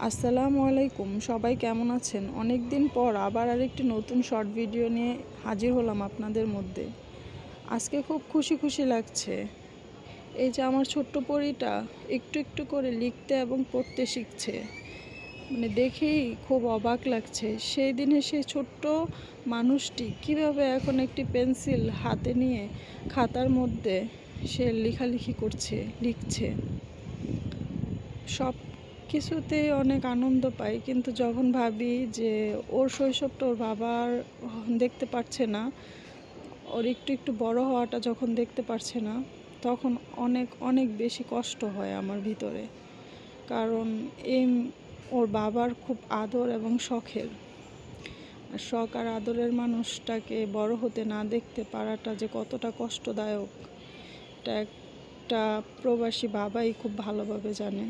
আসসালামু আলাইকুম, সবাই কেমন আছেন? অনেক দিন পর আবার আরেকটি নতুন শর্ট ভিডিও নিয়ে হাজির হলাম আপনাদের মধ্যে। আজকে খুব খুশি খুশি লাগছে। এই যে আমার ছোট্ট পরীটা একটু একটু করে লিখতে এবং পড়তে শিখছে। দেখেই খুব অবাক লাগছে। সেই দিনে সেই ছোট্ট মানুষটি কিভাবে এখন একটি পেন্সিল হাতে নিয়ে খাতার মধ্যে সে লেখালেখি করছে, লিখছে। সব কিছুতেই অনেক আনন্দ পাই, কিন্তু যখন ভাবি যে ওর শৈশবটা ওর বাবার দেখতে পারছে না, ওর একটু একটু বড় হওয়াটা যখন দেখতে পারছে না, তখন অনেক অনেক বেশি কষ্ট হয় আমার ভিতরে। কারণ এই ওর বাবার খুব আদর এবং শখের, আর শখ আর আদরের মানুষটাকে বড় হতে না দেখতে পারাটা যে কতটা কষ্টদায়ক, এটা একটা প্রবাসী বাবাই খুব ভালোভাবে জানে।